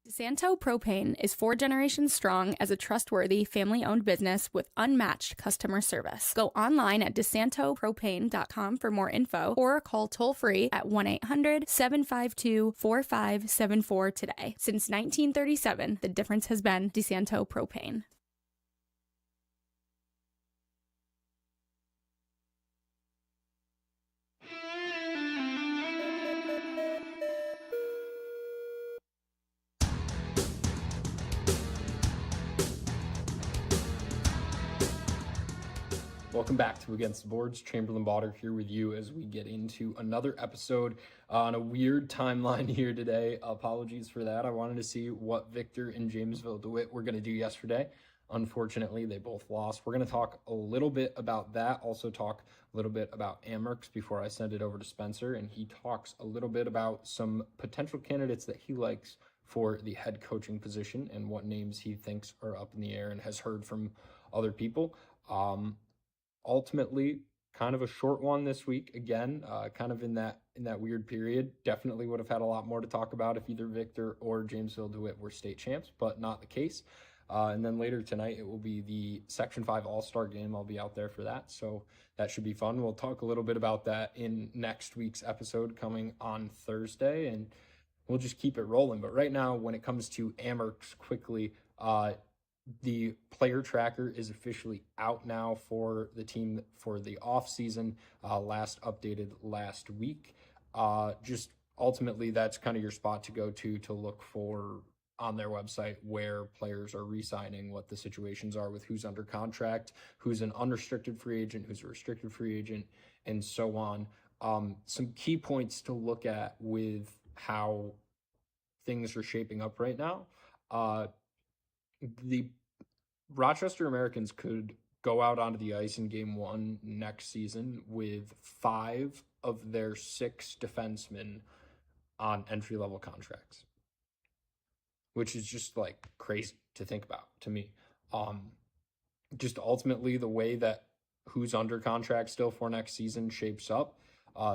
DeSanto Propane is 4 generations strong as a trustworthy, family-owned business with unmatched customer service. Go online at DeSantoPropane.com for more info or call toll-free at 1-800-752-4574 today. Since 1937, the difference has been DeSanto Propane. Welcome back to Against the Boards. Chamberlain Bauder here with you as we get into another episode on a weird timeline here today. Apologies for that. I wanted to see what Victor and Jamesville DeWitt were going to do yesterday. Unfortunately, they both lost. We're going to talk a little bit about that, also talk a little bit about Amerks before I send it over to Spencer, and he talks a little bit about some potential candidates that he likes for the head coaching position and what names he thinks are up in the air and has heard from other people. Ultimately, kind of a short one this week. Again, kind of in that weird period. Definitely would have had a lot more to talk about if either Victor or Jamesville DeWitt were state champs, but not the case. And then later tonight, it will be the Section 5 All-Star game. I'll be out there for that, so that should be fun. We'll talk a little bit about that in next week's episode coming on Thursday, and we'll just keep it rolling. But right now, when it comes to Amerks, quickly, the player tracker is officially out now for the team for the offseason, last updated last week. Just ultimately, that's kind of your spot to go to look for on their website where players are re-signing, what the situations are with who's under contract, who's an unrestricted free agent, who's a restricted free agent, and so on. Some key points to look at with how things are shaping up right now. The Rochester Americans could go out onto the ice in game 1 next season with 5 of their 6 defensemen on entry-level contracts, which is just like crazy to think about to me. Just ultimately the way that who's under contract still for next season shapes up.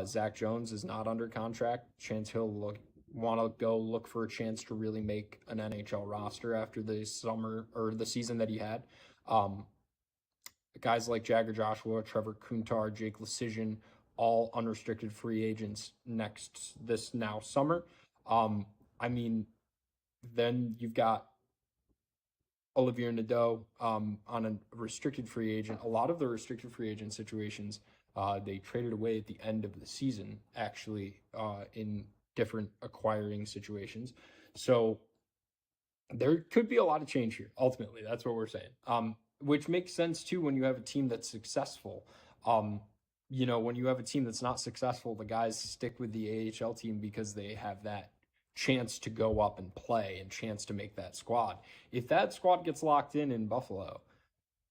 Zach Jones is not under contract. Chance he'll want to go look for a chance to really make an NHL roster after the summer or the season that he had. Guys like Jagger Joshua, Trevor Kuntar, Jake Lecision, all unrestricted free agents this now summer. Then you've got Olivier Nadeau on a restricted free agent. A lot of the restricted free agent situations, they traded away at the end of the season, actually, in different acquiring situations. So there could be a lot of change here. Ultimately, that's what we're saying. Which makes sense too when you have a team that's successful. When you have a team that's not successful, the guys stick with the AHL team because they have that chance to go up and play and chance to make that squad. If that squad gets locked in Buffalo,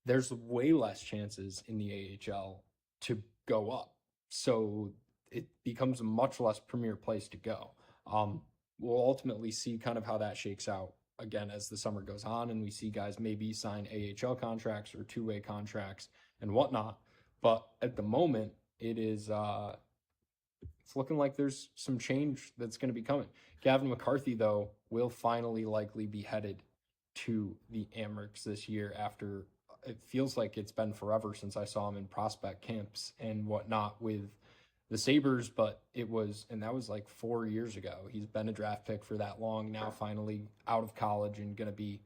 there's way less chances in the AHL to go up. So it becomes a much less premier place to go. We'll ultimately see kind of how that shakes out again as the summer goes on, and we see guys maybe sign AHL contracts or two-way contracts and whatnot. But at the moment, it's looking like there's some change that's going to be coming. Gavin McCarthy, though, will finally likely be headed to the Amerks this year after it feels like it's been forever since I saw him in prospect camps and whatnot with the Sabres, but that was like 4 years ago. He's been a draft pick for that long, now finally out of college and going to be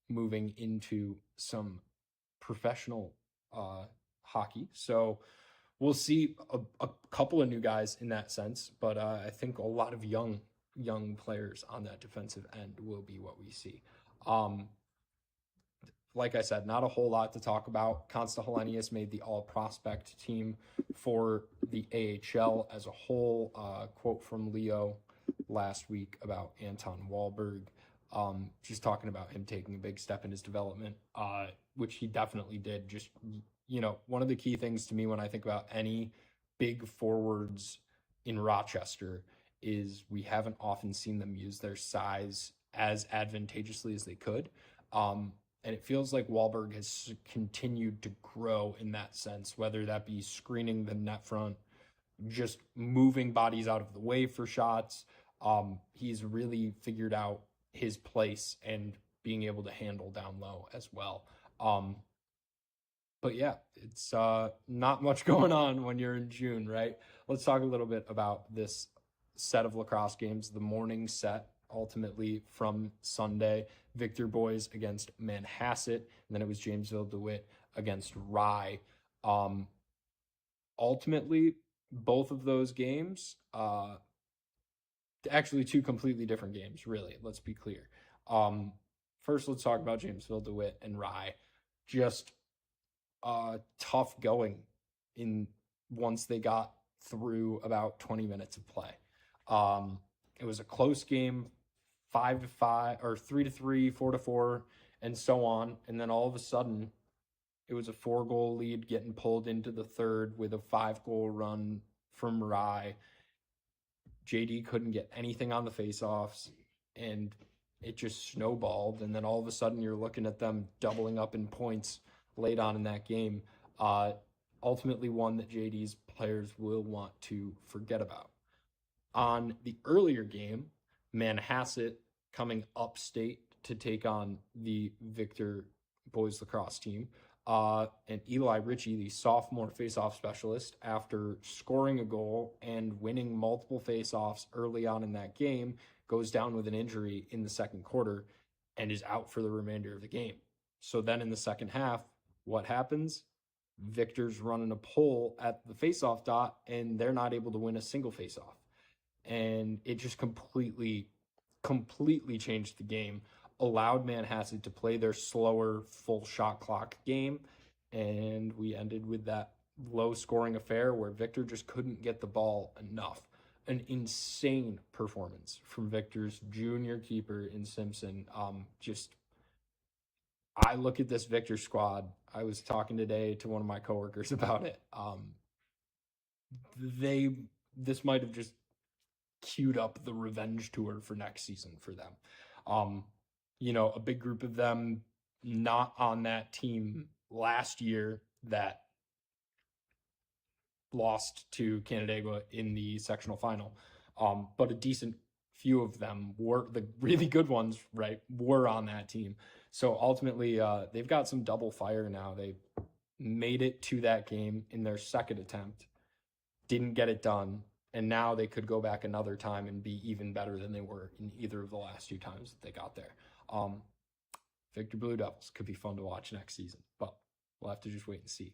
moving into some professional hockey. So we'll see a couple of new guys in that sense, but I think a lot of young players on that defensive end will be what we see. Like I said, not a whole lot to talk about. Consta Helenius made the all-prospect team for the AHL as a whole. Quote from Leo last week about Anton Wahlberg, just talking about him taking a big step in his development, which he definitely did. Just, one of the key things to me when I think about any big forwards in Rochester is we haven't often seen them use their size as advantageously as they could. And it feels like Wahlberg has continued to grow in that sense, whether that be screening the net front, just moving bodies out of the way for shots. He's really figured out his place and being able to handle down low as well. But yeah, it's not much going on when you're in June, right? Let's talk a little bit about this set of lacrosse games, the morning set, ultimately from Sunday. Victor Boys against Manhasset, and then it was Jamesville DeWitt against Rye. Um, Ultimately, both of those games, actually two completely different games, really. Let's be clear. First, let's talk about Jamesville DeWitt and Rye. Just tough going in once they got through about 20 minutes of play. It was a close game, 5-5 or 3-3, 4-4, and so on. And then all of a sudden, it was a 4-goal lead getting pulled into the third with a 5-goal run from Rye. JD couldn't get anything on the faceoffs, and it just snowballed. And then all of a sudden, you're looking at them doubling up in points late on in that game. Ultimately, one that JD's players will want to forget about. On the earlier game, Manhasset coming upstate to take on the Victor boys lacrosse team. And Eli Ritchie, the sophomore faceoff specialist, after scoring a goal and winning multiple faceoffs early on in that game, goes down with an injury in the second quarter and is out for the remainder of the game. So then in the second half, what happens? Victor's running a pull at the faceoff dot, and they're not able to win a single faceoff. And it just completely changed the game, allowed Manhasset to play their slower full shot clock game, and we ended with that low scoring affair where Victor just couldn't get the ball enough. An insane performance from Victor's junior keeper in Simpson. I look at this Victor squad. I was talking today to one of my coworkers about it. This might have just queued up the revenge tour for next season for them. A big group of them not on that team last year that lost to Canandaigua in the sectional final. But a decent few of them were the really good ones, right, were on that team. So ultimately, they've got some double fire now. They made it to that game in their second attempt, didn't get it done, and now they could go back another time and be even better than they were in either of the last two times that they got there. Victor Blue Devils could be fun to watch next season, but we'll have to just wait and see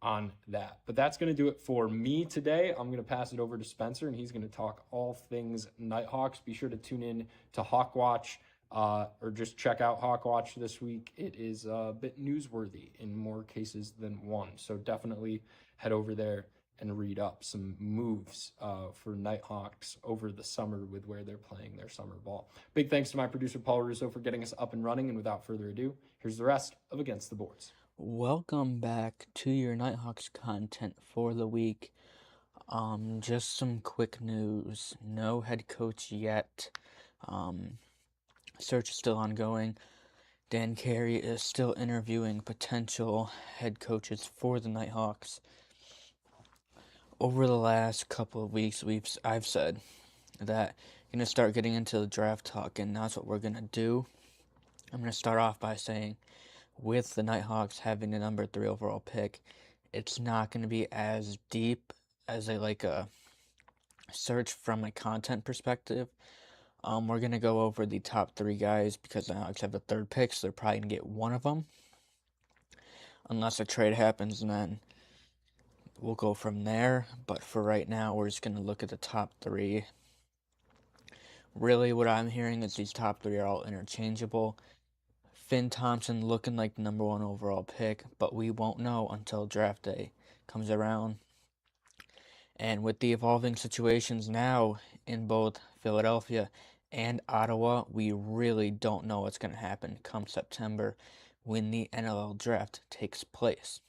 on that. But that's going to do it for me today. I'm going to pass it over to Spencer, and he's going to talk all things Knighthawks. Be sure to tune in to Hawk Watch, or just check out Hawk Watch this week. It is a bit newsworthy in more cases than one, so definitely head over there and read up some moves for Knighthawks over the summer with where they're playing their summer ball. Big thanks to my producer, Paul Russo, for getting us up and running. And without further ado, here's the rest of Against the Boards. Welcome back to your Knighthawks content for the week. Just some quick news. No head coach yet. Search is still ongoing. Dan Carey is still interviewing potential head coaches for the Knighthawks. Over the last couple of weeks, I've said that I'm going to start getting into the draft talk, and that's what we're going to do. I'm going to start off by saying, with the Knighthawks having the number 3 overall pick, it's not going to be as deep as a search from a content perspective. We're going to go over the top 3 guys because the Knighthawks have the 3rd pick, so they're probably going to get one of them. Unless a trade happens, and then we'll go from there. But for right now, we're just going to look at the top 3. Really, what I'm hearing is these top 3 are all interchangeable. Finn Thompson looking like the number 1 overall pick, but we won't know until draft day comes around. And with the evolving situations now in both Philadelphia and Ottawa, we really don't know what's going to happen come September when the NLL draft takes place.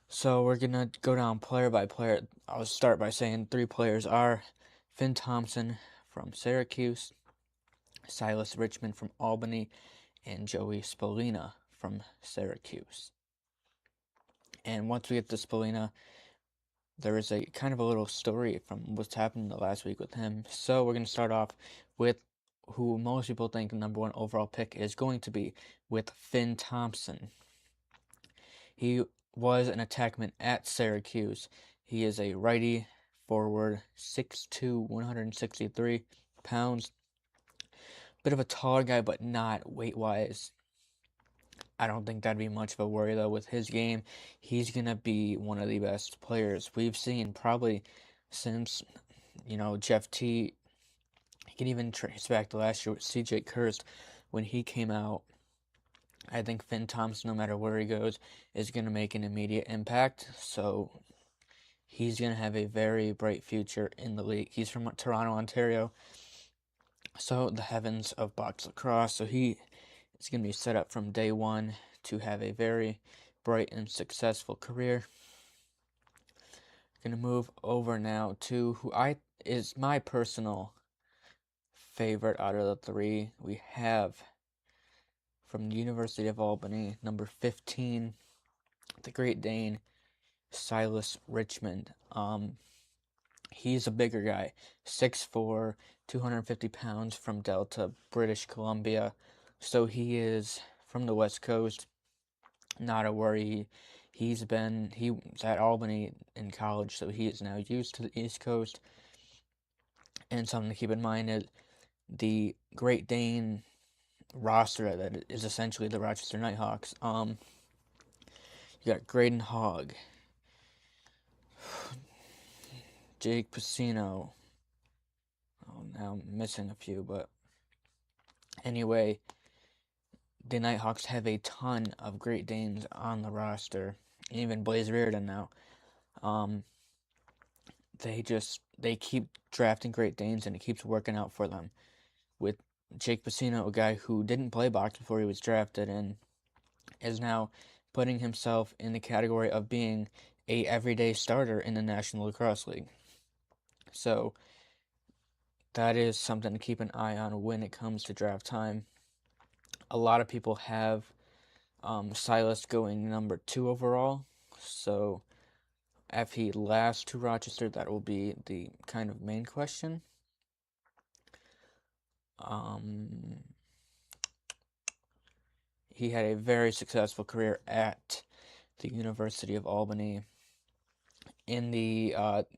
So we're going to go down player by player. I'll start by saying 3 players are Finn Thompson from Syracuse, Silas Richmond from Albany, and Joey Spolina from Syracuse. And once we get to Spolina, there is a kind of a little story from what's happened the last week with him. So we're going to start off with who most people think the number 1 overall pick is going to be, with Finn Thompson. He was an attackman at Syracuse. He is a righty forward, 6'2", 163 pounds. Bit of a taller guy, but not weight-wise. I don't think that'd be much of a worry, though, with his game. He's going to be one of the best players we've seen probably since, Jeff T. You can even trace back to last year with C.J. Kirst when he came out. I think Finn Thompson, no matter where he goes, is going to make an immediate impact. So he's going to have a very bright future in the league. He's from Toronto, Ontario. So the heavens of box lacrosse. So he is going to be set up from day one to have a very bright and successful career. Going to move over now to who is my personal favorite out of the three. We have from the University of Albany, number 15, the Great Dane, Silas Richmond. He's a bigger guy, 6'4", 250 pounds, from Delta, British Columbia. So he is from the West Coast. Not a worry. He was at Albany in college, so he is now used to the East Coast. And something to keep in mind is the Great Dane roster that is essentially the Rochester Knighthawks. You got Graydon Hogg, Jake Pacino. Oh, now I'm missing a few, but anyway, the Knighthawks have a ton of Great Danes on the roster. Even Blaze Reardon now. They keep drafting Great Danes, and it keeps working out for them. With Jake Pacino, a guy who didn't play box before he was drafted and is now putting himself in the category of being a everyday starter in the National Lacrosse League. So that is something to keep an eye on when it comes to draft time. A lot of people have Silas going number 2 overall. So if he lasts to Rochester, that will be the kind of main question. He had a very successful career at the University of Albany. In the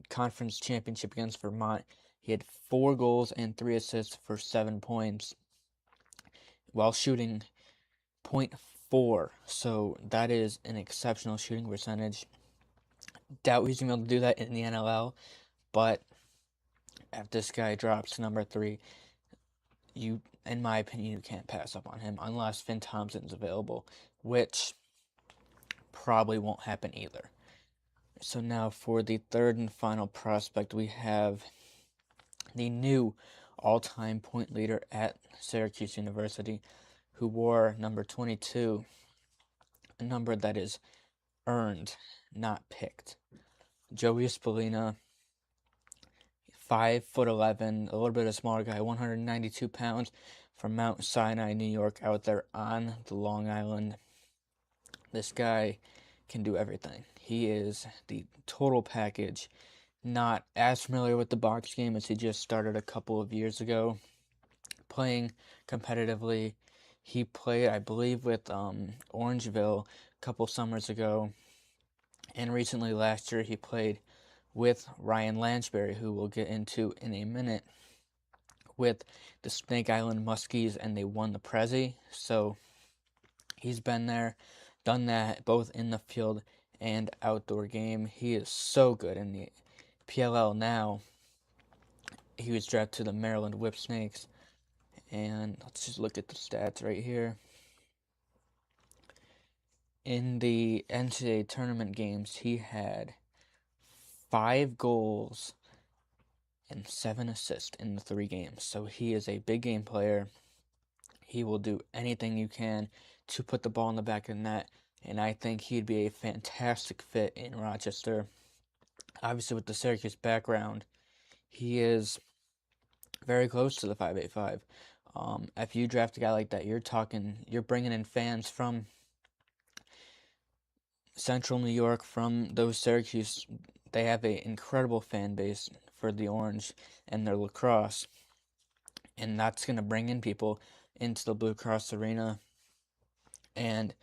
conference championship against Vermont, he had 4 goals and 3 assists for 7 points while shooting .4. So that is an exceptional shooting percentage. Doubt he's going to be able to do that in the NLL, but if this guy drops to number 3, in my opinion, you can't pass up on him unless Finn Thompson's available, which probably won't happen either. So now for the third and final prospect, we have the new all-time point leader at Syracuse University, who wore number 22, a number that is earned, not picked. Joey Spallina, 5'11", a little bit of a smaller guy, 192 pounds, from Mount Sinai, New York, out there on the Long Island. This guy can do everything. He is the total package. Not as familiar with the box game as he just started a couple of years ago, playing competitively. He played, I believe, with Orangeville a couple summers ago, and recently last year he played with Ryan Lansbury, who we'll get into in a minute, with the Snake Island Muskies, and they won the Prezi. So he's been there, done that, both in the field and outdoor game. He is so good in the PLL now. He was drafted to the Maryland Whip Snakes. And let's just look at the stats right here. In the NCAA tournament games, he had 5 goals and 7 assists in the 3 games. So he is a big game player. He will do anything you can to put the ball in the back of the net. And I think he'd be a fantastic fit in Rochester. Obviously, with the Syracuse background, he is very close to the 585. If you draft a guy like that, you're bringing in fans from Central New York, from those Syracuse. They have an incredible fan base for the Orange and their lacrosse. and that's going to bring in people into the Blue Cross Arena and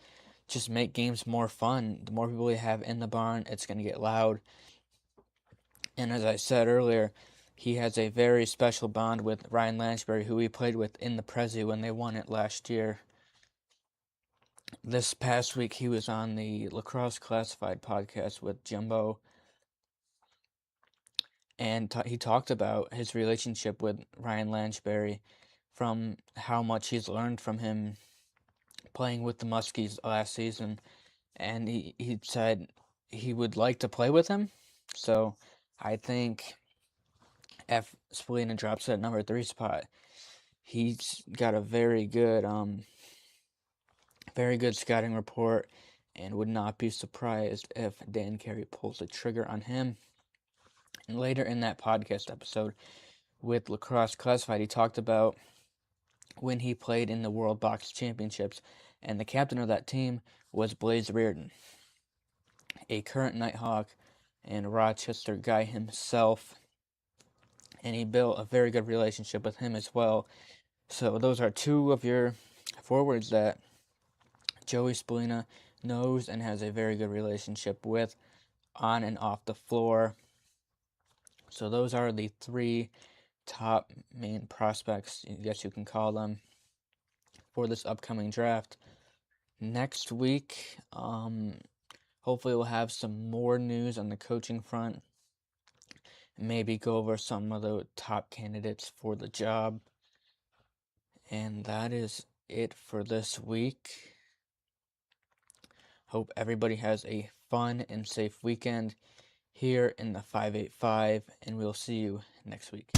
just make games more fun. The more people we have in the barn, it's going to get loud. And as I said earlier, he has a very special bond with Ryan Lansbury, who he played with in the Prezi when they won it last year. This past week, he was on the Lacrosse Classified podcast with Jimbo, and he talked about his relationship with Ryan Lansbury, from how much he's learned from him playing with the Muskies last season, and he said he would like to play with him. So I think if Spallina drops at number 3 spot, he's got a very good scouting report, and would not be surprised if Dan Carey pulls the trigger on him. And later in that podcast episode with Lacrosse Classified, he talked about when he played in the World Box Championships, and the captain of that team was Blaze Reardon, a current Nighthawk and Rochester guy himself, and he built a very good relationship with him as well. So those are two of your forwards that Joey Spallina knows and has a very good relationship with on and off the floor. So those are the 3 top main prospects, I guess you can call them, for this upcoming draft. Next week, hopefully we'll have some more news on the coaching front. Maybe go over some of the top candidates for the job. And that is it for this week. Hope everybody has a fun and safe weekend here in the 585, and we'll see you next week.